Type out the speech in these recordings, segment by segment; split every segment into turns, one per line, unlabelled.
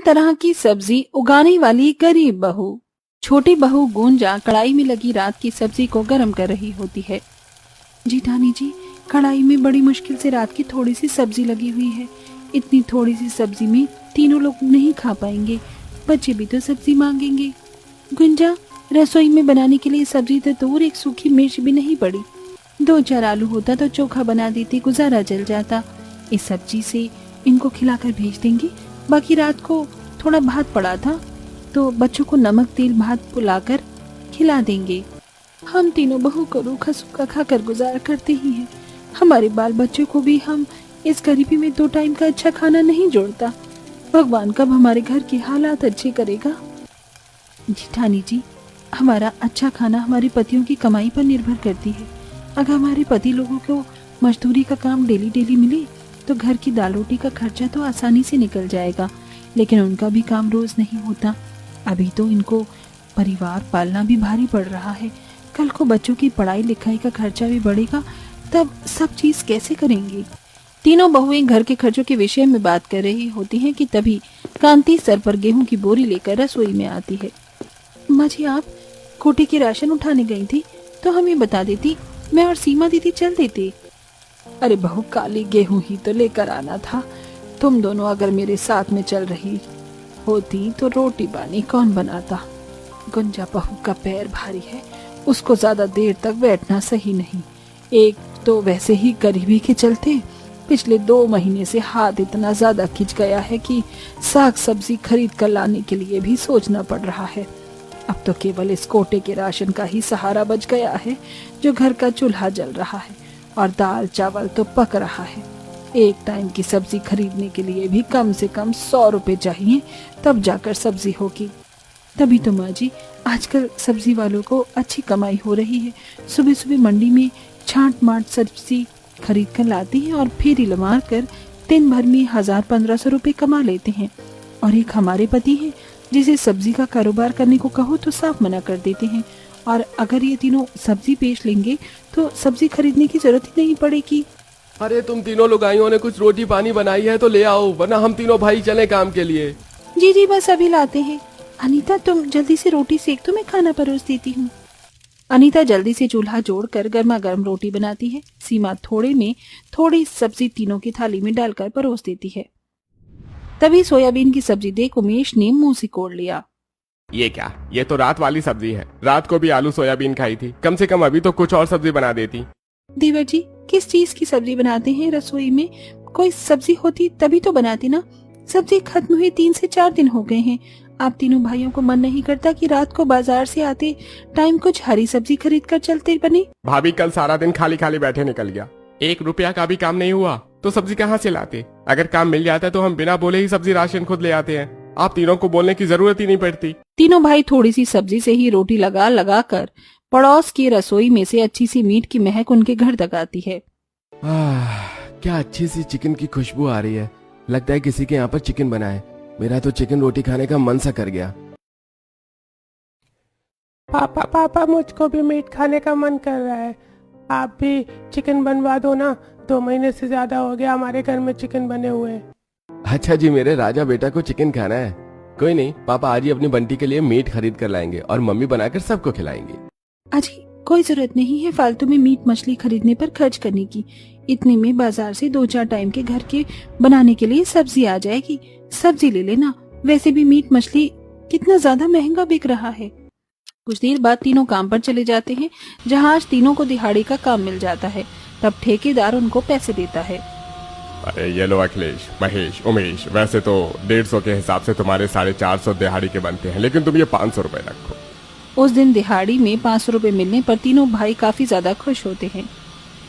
तरह की सब्जी उगाने वाली गरीब बहू। छोटी बहू गुंजा कढ़ाई में लगी रात की सब्जी को गर्म कर रही होती है। जेठानी जी, कढ़ाई में बड़ी मुश्किल से रात की थोड़ी सी सब्जी लगी हुई है। इतनी थोड़ी सी सब्जी में तीनों लोग नहीं खा पाएंगे, बच्चे भी तो सब्जी मांगेंगे। गुंजा, रसोई में बनाने के लिए सब्जी तो दूर, एक सूखी मिर्च भी नहीं पड़ी। 2-4 आलू होता तो चोखा बना देती, गुजारा जल जाता। इस सब्जी से इनको खिलाकर भेज देंगे। बाकी रात को थोड़ा भात पड़ा था तो बच्चों को नमक तेल भात बुलाकर खिला देंगे। हम तीनों बहू को रूखा सूखा खाकर गुजार करते ही हैं। हमारे बाल बच्चों को भी हम इस गरीबी में 2 टाइम का अच्छा खाना नहीं जोड़ता। भगवान कब हमारे घर के हालात अच्छे करेगा। जेठानी जी, हमारा अच्छा खाना हमारे पतियों की कमाई पर निर्भर करती है। अगर हमारे पति लोगों को मजदूरी का काम डेली डेली मिले तो घर की दाल रोटी का खर्चा तो आसानी से निकल जाएगा, लेकिन उनका भी काम रोज नहीं होता। अभी तो इनको परिवार पालना भी भारी पड़ रहा है। कल को बच्चों की पढ़ाई लिखाई का खर्चा भी बढ़ेगा, तब सब चीज कैसे करेंगे। तीनों बहुएं घर के खर्चों के विषय में बात कर रही होती हैं कि तभी कांति सर पर गेहूं की बोरी लेकर रसोई में आती है। माँ जी, आप कोटे की राशन उठाने गई थी तो हमें बता देती, मैं और सीमा दीदी चल देते। अरे बहू, काली गेहूं ही तो लेकर आना था। तुम दोनों अगर मेरे साथ में चल रही होती तो रोटी पानी कौन बनाता। गुंजा बहू का पैर भारी है, उसको ज्यादा देर तक बैठना सही नहीं। एक तो वैसे ही गरीबी के चलते पिछले 2 महीने से हाथ इतना ज्यादा खिंच गया है कि साग सब्जी खरीद कर लाने के लिए भी सोचना पड़ रहा है। अब तो केवल इस कोटे के राशन का ही सहारा बच गया है, जो घर का चूल्हा जल रहा है और दाल चावल तो पक रहा है। एक टाइम की सब्जी खरीदने के लिए भी कम से कम 100 रुपए चाहिए, तब जाकर सब्जी होगी। तभी तो माँ जी, आजकल सब्जी वालों को अच्छी कमाई हो रही है। सुबह सुबह मंडी में छांट माट सब्जी खरीद कर लाते हैं और फिर मार कर दिन भर में 1000-1500 रुपए कमा लेते हैं। और एक हमारे पति हैं, जिसे सब्जी का कारोबार करने को कहो तो साफ मना कर देते हैं। और अगर ये तीनों सब्जी बेच लेंगे तो सब्जी खरीदने की जरूरत ही नहीं पड़ेगी।
अरे तुम तीनों लुगाइयों ने कुछ रोटी पानी बनाई है तो ले आओ, वरना हम तीनों भाई चले काम के लिए।
जी जी, बस अभी लाते हैं। अनीता, तुम जल्दी से रोटी सेक दो, मैं खाना परोस देती हूँ। अनीता जल्दी से चूल्हा जोड़कर गर्मा गर्म रोटी बनाती है। सीमा थोड़े में थोड़ी सब्जी तीनों की थाली में डालकर परोस देती है। तभी सोयाबीन की सब्जी देख उमेश ने मुंह सिकोड़ लिया।
ये क्या, ये तो रात वाली सब्जी है। रात को भी आलू सोयाबीन खाई थी, कम से कम अभी तो कुछ और सब्जी बना देती।
देवर जी, किस चीज की सब्जी बनाते हैं रसोई में? कोई सब्जी होती तभी तो बनाती ना। सब्जी खत्म हुए 3 से 4 दिन हो गए हैं। आप तीनों भाइयों को मन नहीं करता कि रात को बाजार से आते टाइम कुछ हरी सब्जी खरीद कर चलते बने?
भाभी, कल सारा दिन खाली खाली बैठे निकल गया। 1 रुपया का भी काम नहीं हुआ तो सब्जी कहाँ से लाते। अगर काम मिल जाता तो हम बिना बोले ही सब्जी राशन खुद ले आते हैं। आप तीनों को बोलने की जरूरत ही नहीं पड़ती।
तीनों भाई थोड़ी सी सब्जी से ही रोटी लगा लगा कर पड़ोस की रसोई में से अच्छी सी मीट की महक उनके घर तक आती है।
क्या अच्छी सी चिकन की खुशबू आ रही है। लगता है किसी के यहाँ पर चिकन बना है। मेरा तो चिकन रोटी खाने का मन सा कर गया।
पापा, मुझको भी मीट खाने का मन कर रहा है। आप भी चिकन बनवा दो ना। 2 महीने से ज्यादा हो गया हमारे घर में चिकन बने हुए।
अच्छा जी, मेरे राजा बेटा को चिकन खाना है। कोई नहीं, पापा आज ही अपनी बंटी के लिए मीट खरीद कर लाएंगे और मम्मी बनाकर सबको खिलाएंगे।
अजी, कोई जरूरत नहीं है फालतू में मीट मछली खरीदने पर खर्च करने की। इतने में बाजार से 2-4 टाइम के घर के बनाने के लिए सब्जी आ जाएगी। सब्जी ले लेना। वैसे भी मीट मछली कितना ज्यादा महंगा बिक रहा है। कुछ देर बाद तीनों काम पर चले जाते हैं, जहाँ आज तीनों को दिहाड़ी का काम मिल जाता है। तब ठेकेदार उनको पैसे देता है।
अरे ये लो अखिलेश, महेश, उमेश, वैसे तो 150 के हिसाब से तुम्हारे 450 दिहाड़ी के बनते हैं, लेकिन तुम ये 500 रुपए रखो।
उस दिन दिहाड़ी में 500 रुपए मिलने पर तीनों भाई काफी ज्यादा खुश होते हैं।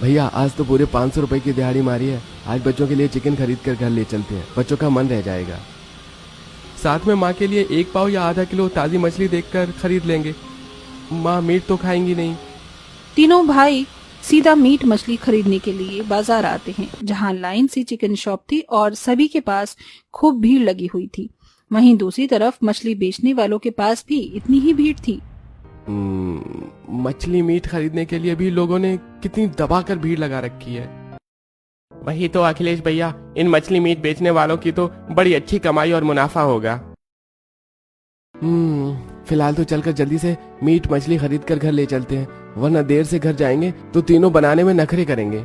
भैया, आज तो पूरे 500 रुपए की दिहाड़ी मारी है। आज बच्चों के लिए चिकन खरीद कर घर ले चलते हैं, बच्चों का मन रह जाएगा। साथ में माँ के लिए 1 पाव या आधा किलो ताजी मछली देखकर खरीद लेंगे। माँ मीट तो खाएंगी नहीं।
तीनों भाई सीधा मीट मछली खरीदने के लिए बाजार आते हैं, जहां लाइन से चिकन शॉप थी और सभी के पास खूब भीड़ लगी हुई थी। वहीं दूसरी तरफ मछली बेचने वालों के पास भी इतनी ही भीड़ थी।
मछली मीट खरीदने के लिए भी लोगों ने कितनी दबाकर भीड़ लगा रखी है। वही तो अखिलेश भैया, इन मछली मीट बेचने वालों की तो बड़ी अच्छी कमाई और मुनाफा होगा। फिलहाल तो चलकर जल्दी से मीट मछली खरीद कर घर ले चलते हैं, वरना देर से घर जाएंगे तो तीनों बनाने में नखरे करेंगे।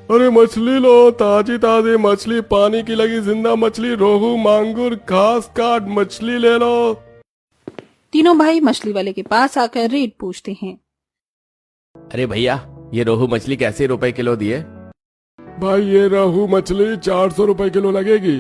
अरे मछली लो, ताजी ताजी मछली, पानी की लगी जिंदा मछली, रोहू मांगुर घास काट मछली ले लो।
तीनों भाई मछली वाले के पास आकर रेट पूछते हैं।
अरे भैया, ये रोहू मछली कैसे रुपए किलो दिए? भाई ये रोहू मछली 400 रुपए किलो लगेगी।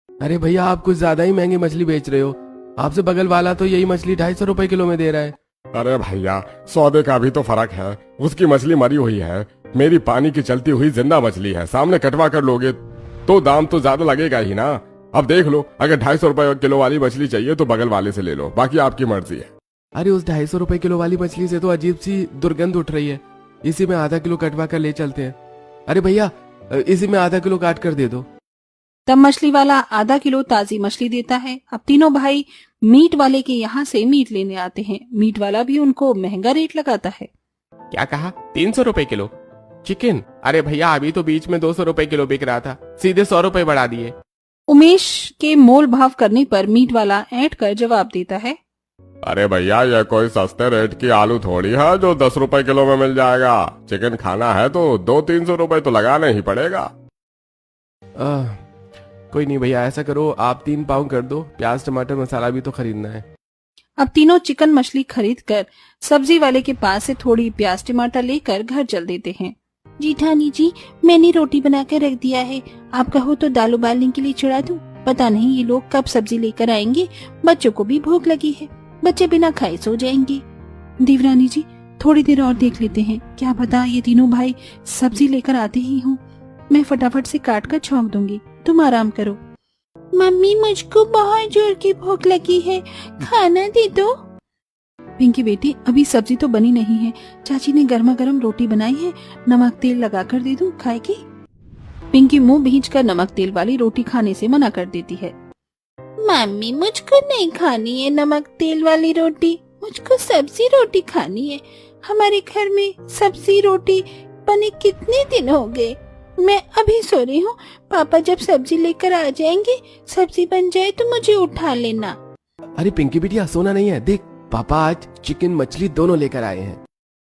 अरे भैया, आप कुछ ज्यादा ही महंगी मछली बेच रहे हो। आपसे बगल वाला तो यही मछली 250 रुपए किलो में दे रहा है।
अरे भैया, सौदे का भी तो फर्क है। उसकी मछली मरी हुई है, मेरी पानी की चलती हुई जिंदा मछली है। सामने कटवा कर लोगे तो दाम तो ज्यादा लगेगा ही ना। अब देख लो, अगर 250 रुपए किलो वाली मछली चाहिए तो बगल वाले से ले लो, बाकी आपकी मर्जी है।
अरे उस 250 रुपए किलो वाली मछली से तो अजीब सी दुर्गंध उठ रही है। इसी में आधा किलो कटवा कर ले चलते हैं। अरे भैया, इसी में आधा किलो काट कर दे दो।
तब मछली वाला आधा किलो ताजी मछली देता है। अब तीनों भाई मीट वाले के यहाँ से मीट लेने आते हैं। मीट वाला भी उनको महंगा रेट लगाता है।
क्या कहा? 300 रुपए किलो चिकन? अरे भैया, अभी तो बीच में 200 रुपए किलो बिक रहा था, सीधे 100 रुपए बढ़ा दिए।
उमेश के मोल भाव करने पर मीट वाला ऐंठ कर जवाब देता है।
अरे भैया, ये कोई सस्ते रेट की आलू थोड़ी है जो 10 रुपए किलो में मिल जाएगा। चिकन खाना है तो 200-300 रुपए तो लगाने ही पड़ेगा।
कोई नहीं भैया, ऐसा करो आप 3 पाव कर दो। प्याज टमाटर मसाला भी तो खरीदना है।
अब तीनों चिकन मछली खरीद कर सब्जी वाले के पास से थोड़ी प्याज टमाटर लेकर घर चल देते हैं। जीठानी जी, मैंने रोटी बना कर रख दिया है, आप कहो तो दाल उबालने के लिए चढ़ा दूं। पता नहीं ये लोग कब सब्जी लेकर आएंगे, बच्चों को भी भूख लगी है, बच्चे बिना खाए सो जाएंगे। देवरानी जी, थोड़ी देर और देख लेते हैं, क्या पता ये तीनों भाई सब्जी लेकर आते ही हों। मैं फटाफट से काट कर छौंक दूंगी, तुम आराम करो। मम्मी, मुझको बहुत जोर की भूख लगी है, खाना दे दो। पिंकी बेटी, अभी सब्जी तो बनी नहीं है, चाची ने गर्मा गर्म रोटी बनाई है, नमक तेल लगा कर दे दूं, खाएगी? पिंकी मुंह भींचकर नमक तेल वाली रोटी खाने से मना कर देती है। मम्मी, मुझको नहीं खानी है नमक तेल वाली रोटी, मुझको सब्जी रोटी खानी है। हमारे घर में सब्जी रोटी बने कितने दिन हो गए, मैं अभी सो रही हूँ। पापा जब सब्जी लेकर आ जाएंगे, सब्जी बन जाए तो मुझे उठा लेना।
अरे पिंकी बिटिया, सोना नहीं है, देख पापा आज चिकन मछली दोनों लेकर आए हैं।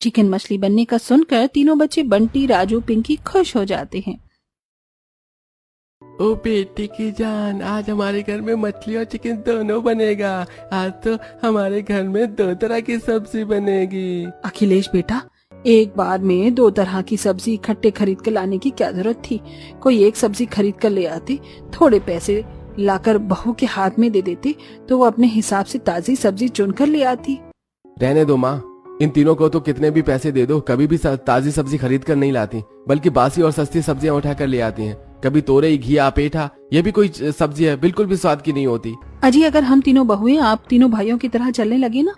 चिकन मछली बनने का सुनकर तीनों बच्चे बंटी, राजू, पिंकी खुश हो जाते हैं।
ओ बेटी की जान, आज हमारे घर में मछली और चिकन दोनों बनेगा। आज तो हमारे घर में 2 तरह की सब्जी बनेगी।
अखिलेश बेटा, एक बार में 2 तरह की सब्जी इकट्ठे खरीद कर लाने की क्या जरूरत थी? कोई एक सब्जी खरीद कर ले आते, थोड़े पैसे लाकर बहू के हाथ में दे देते तो वो अपने हिसाब से ताजी सब्जी चुनकर ले आती।
रहने दो माँ, इन तीनों को तो कितने भी पैसे दे दो, कभी भी ताजी सब्जी खरीद कर नहीं लाती, बल्कि बासी और सस्ती सब्जियां उठा कर ले आती हैं। कभी तोरई, घिया, पेठा, ये भी कोई सब्जी है, बिल्कुल भी स्वाद की नहीं होती।
अजी, अगर हम तीनों बहुएं आप तीनों भाइयों की तरह चलने लगे ना,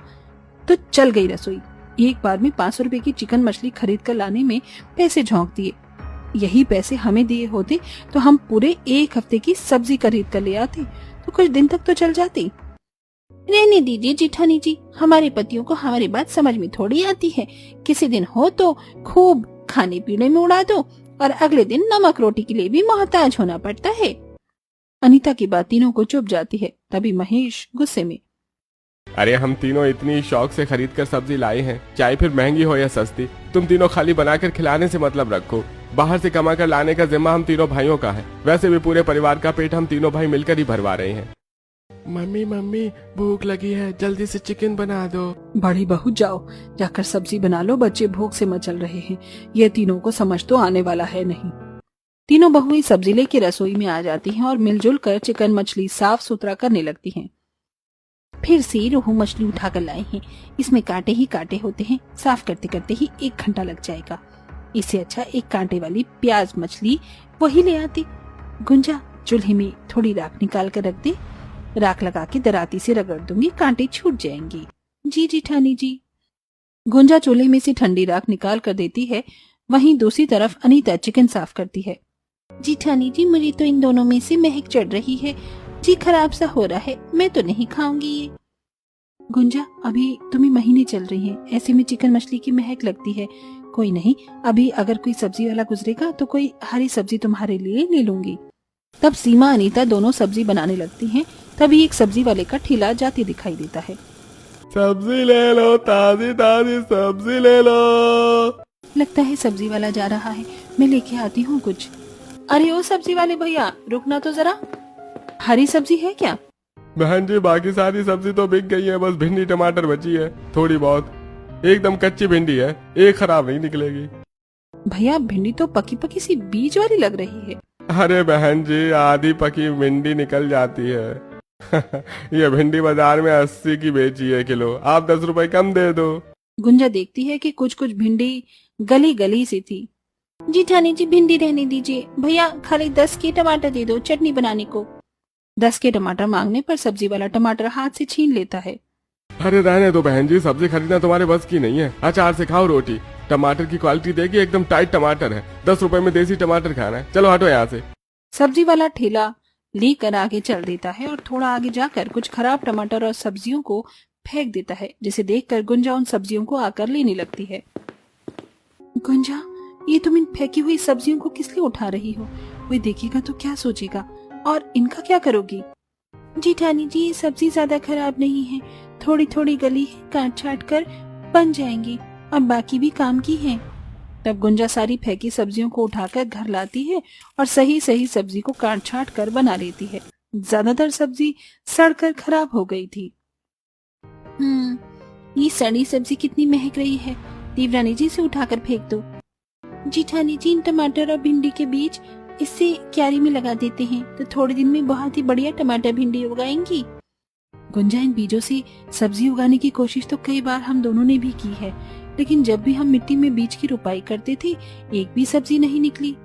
तो चल गई रसोई। एक बार में 500 रुपए की चिकन मछली खरीद कर लाने में पैसे झोंक दिए। यही पैसे हमें दिए होते तो हम पूरे 1 हफ्ते की सब्जी खरीद कर ले आते, तो कुछ दिन तक तो चल जाती। रहने दीजिए जेठानी जी, हमारे पतियों को हमारी बात समझ में थोड़ी आती है। किसी दिन हो तो खूब खाने पीने में उड़ा दो और अगले दिन नमक रोटी के लिए भी मोहताज होना पड़ता है। अनीता की बात तीनों को चुप जाती है। तभी महेश गुस्से में,
अरे हम तीनों इतनी शौक से खरीद कर सब्जी लाए हैं, चाहे फिर महंगी हो या सस्ती, तुम तीनों खाली बनाकर खिलाने से मतलब रखो। बाहर से कमा कर लाने का जिम्मा हम तीनों भाइयों का है। वैसे भी पूरे परिवार का पेट हम तीनों भाई मिलकर ही भरवा रहे हैं। मम्मी मम्मी, भूख लगी है, जल्दी से चिकन बना दो।
बड़ी बहू, जाओ जाकर सब्जी बना लो, बच्चे भूख से मचल रहे हैं। ये तीनों को समझ तो आने वाला है नहीं। तीनों बहुएं सब्जी लेके रसोई में आ जाती हैं और मिलजुल कर चिकन मछली साफ सुथरा करने लगती हैं। फिर से रोहू मछली उठाकर लाए हैं, इसमें कांटे ही कांटे होते हैं, साफ करते करते ही 1 घंटा लग जाएगा। इससे अच्छा एक कांटे वाली प्याज मछली वही ले आती। गुंजा, चूल्हे में थोड़ी राख निकाल कर रख दे, राख लगा के दराती से रगड़ दूंगी, कांटे छूट जाएंगे। जी जेठानी जी। गुंजा चूल्हे में से ठंडी राख निकाल कर देती है, वहीं दूसरी तरफ अनीता चिकन साफ करती है। जेठानी जी, मुझे तो इन दोनों में से महक चढ़ रही है, जी खराब सा हो रहा है, मैं तो नहीं खाऊंगी ये। गुंजा, अभी तुम्हें महीने चल रही हैं, ऐसे में चिकन मछली की महक लगती है, कोई नहीं, अभी अगर कोई सब्जी वाला गुजरेगा तो कोई हरी सब्जी तुम्हारे लिए ले लूंगी। तब सीमा अनीता दोनों सब्जी बनाने लगती हैं। तभी एक सब्जी वाले का ठेला जाते दिखाई देता है।
सब्जी ले लो, ताजी ताजी सब्जी ले लो।
लगता है सब्जी वाला जा रहा है, मैं लेके आती हूँ कुछ। अरे ओ सब्जी वाले भैया, रुकना तो जरा, हरी सब्जी है क्या?
बहन जी बाकी सारी सब्जी तो बिक गई है, बस भिंडी टमाटर बची है थोड़ी बहुत। एकदम कच्ची भिंडी है, एक खराब नहीं निकलेगी।
भैया भिंडी तो पकी पकी सी बीज वाली लग रही है।
अरे बहन जी आधी पकी भिंडी निकल जाती है। ये भिंडी बाजार में 80 की बेची है किलो, आप 10 रुपए कम दे दो।
गुंजा देखती है कि कुछ कुछ भिंडी गली गली सी थी। जी ठानी जी भिंडी रहने दीजिए, भैया खाली 10 के टमाटर दे दो चटनी बनाने को। 10 के टमाटर मांगने पर सब्जी वाला टमाटर हाथ से छीन लेता है।
अरे रहने दो बहन जी, सब्जी खरीदना तुम्हारे बस की नहीं है। अचार से खाओ रोटी, टमाटर की क्वालिटी देखिए एकदम टाइट टमाटर है। 10 रुपए में देसी टमाटर खाना है, चलो हटो यहाँ से।
सब्जी वाला ठेला लेकर आगे चल देता है और थोड़ा आगे जाकर कुछ खराब टमाटर और सब्जियों को फेंक देता है, जिसे देखकर गुंजा उन सब्जियों को आकर लेने लगती है। गुंजा, ये तुम इन फेंकी हुई सब्जियों को किस लिए उठा रही हो? कोई देखेगा तो क्या सोचेगा, और इनका क्या करोगी? जी ठानी जी ये सब्जी ज्यादा खराब नहीं है, थोड़ी थोड़ी गली है, काट छाट कर बन जाएंगी, और बाकी भी काम की है। तब गुंजा सारी फेंकी सब्जियों को उठाकर घर लाती है और सही सही सब्जी को काट छाट कर बना लेती है। ज्यादातर सब्जी सड़कर खराब हो गई थी। ये सड़ी सब्जी कितनी महक रही है, देवरानी जी से उठाकर फेंक दो। जीठानी जी इन टमाटर और भिंडी के बीज इससे क्यारी में लगा देते हैं तो थोड़े दिन में बहुत ही बढ़िया टमाटर भिंडी उगाएंगी। गुंजा, इन बीजों से सब्जी उगाने की कोशिश तो कई बार हम दोनों ने भी की है, लेकिन जब भी हम मिट्टी में बीज की रुपाई करते थे एक भी सब्जी नहीं निकली।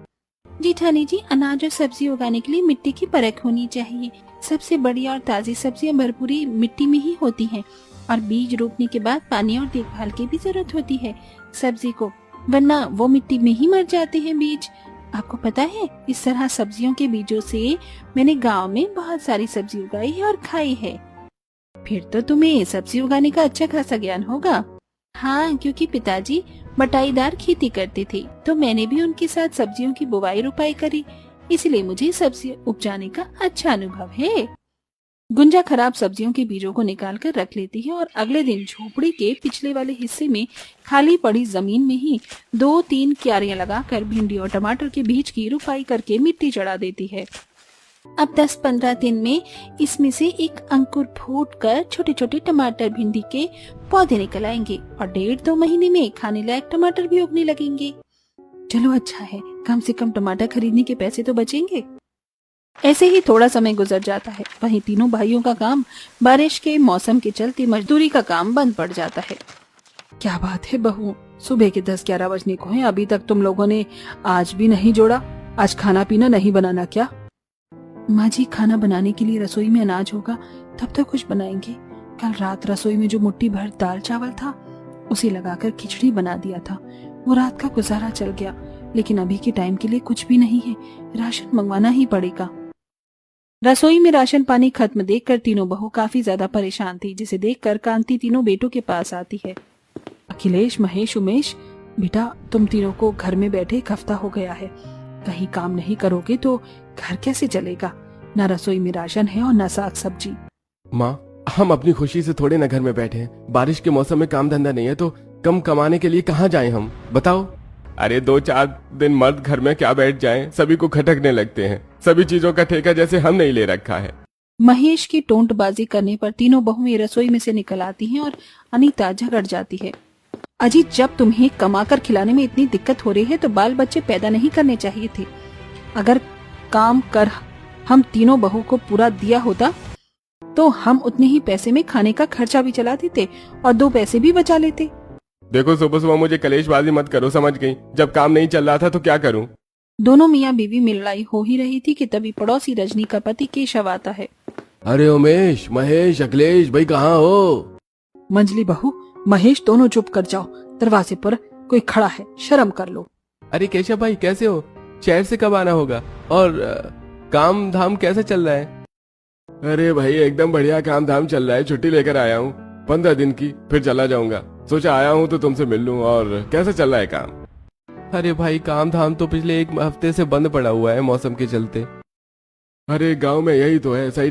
जीठानी जी अनाज और सब्जी उगाने के लिए मिट्टी की परख होनी चाहिए। सबसे बढ़िया और ताजी सब्जियां भरपूरी मिट्टी में ही होती हैं, और बीज रोपने के बाद पानी और देखभाल की भी जरूरत होती है सब्जी को, वरना वो मिट्टी में ही मर जाते हैं बीज। आपको पता है, इस तरह सब्जियों के बीजों से मैंने गांव में बहुत सारी सब्जी उगाई है और खाई है। फिर तो तुम्हें सब्जी उगाने का अच्छा खासा ज्ञान होगा। हाँ, क्योंकि पिताजी बटाईदार खेती करते थे तो मैंने भी उनके साथ सब्जियों की बुवाई रुपाई करी, इसलिए मुझे सब्जी उपजाने का अच्छा अनुभव है। गुंजा खराब सब्जियों के बीजों को निकाल कर रख लेती है और अगले दिन झोपड़ी के पिछले वाले हिस्से में खाली पड़ी जमीन में ही 2-3 क्यारियां लगाकर भिंडी और टमाटर के बीज की रुपाई करके मिट्टी चढ़ा देती है। अब 10-15 दिन में इसमें से एक अंकुर फूटकर छोटे छोटे टमाटर भिंडी के पौधे निकल आएंगे और 1.5-2 महीने में खाने लायक टमाटर भी उगने लगेंगे। चलो अच्छा है, कम से कम टमाटर खरीदने के पैसे तो बचेंगे। ऐसे ही थोड़ा समय गुजर जाता है। वहीं तीनों भाइयों का काम बारिश के मौसम के चलते मजदूरी का काम बंद पड़ जाता है। क्या बात है बहू, सुबह के 10-11 बजने को हैं, अभी तक तुम लोगों ने आज भी नहीं जोड़ा। आज खाना पीना नहीं बनाना क्या? माँ जी, खाना बनाने के लिए रसोई में अनाज होगा तब तक कुछ बनाएंगे। कल रात रसोई में जो मुट्ठी भर दाल चावल था उसे लगाकर खिचड़ी बना दिया था, वो रात का गुजारा चल गया। लेकिन अभी के टाइम के लिए कुछ भी नहीं है, राशन मंगवाना ही पड़ेगा। रसोई में राशन पानी खत्म देखकर तीनों बहू काफी ज्यादा परेशान थी, जिसे देखकर कांति तीनों बेटों के पास आती है। अखिलेश, महेश, उमेश, बेटा तुम तीनों को घर में बैठे एक हफ्ता हो गया है, कहीं काम नहीं करोगे तो घर कैसे चलेगा? न रसोई में राशन है और न साग सब्जी।
माँ, हम अपनी खुशी से थोड़े न घर में बैठे हैं। बारिश के मौसम में काम धंधा नहीं है तो कम कमाने के लिए कहाँ जाएं हम, बताओ।
अरे 2-4 दिन मर्द घर में क्या बैठ जाएं, सभी को खटकने लगते हैं। सभी चीजों का ठेका जैसे हम नहीं ले रखा है।
महेश की टोंटबाजी करने पर तीनों बहुएं रसोई में से निकल आती हैं और अनीता झगड़ जाती है। अजी, जब तुम्हें कमाकर खिलाने में इतनी दिक्कत हो रही है तो बाल बच्चे पैदा नहीं करने चाहिए थे। अगर काम कर हम तीनों बहू को पूरा दिया होता तो हम उतने ही पैसे में खाने का खर्चा भी चला देते और 2 पैसे भी बचा लेते।
देखो सुबह सुबह मुझे कलेशबाजी मत करो, समझ गई? जब काम नहीं चल रहा था तो क्या करूं?
दोनों मियाँ बीवी में लड़ाई हो ही रही थी कि तभी पड़ोसी रजनी का पति केशव आता है।
अरे उमेश, महेश, अखिलेश भाई कहाँ हो?
मंजली बहू, महेश, दोनों चुप कर जाओ, दरवाजे पर कोई खड़ा है, शर्म कर लो।
अरे केशव भाई कैसे हो? शहर से कब आना होगा और काम धाम कैसा चल रहा है?
अरे भाई एकदम बढ़िया काम धाम चल रहा है। छुट्टी लेकर आया हूँ 15 दिन की, फिर चला जाऊंगा। सोचा आया हूँ तो तुमसे मिल लूं। और कैसा चल रहा है काम?
अरे भाई काम धाम तो पिछले 1 हफ्ते से बंद पड़ा हुआ है मौसम के चलते।
अरे गांव में यही तो है, सही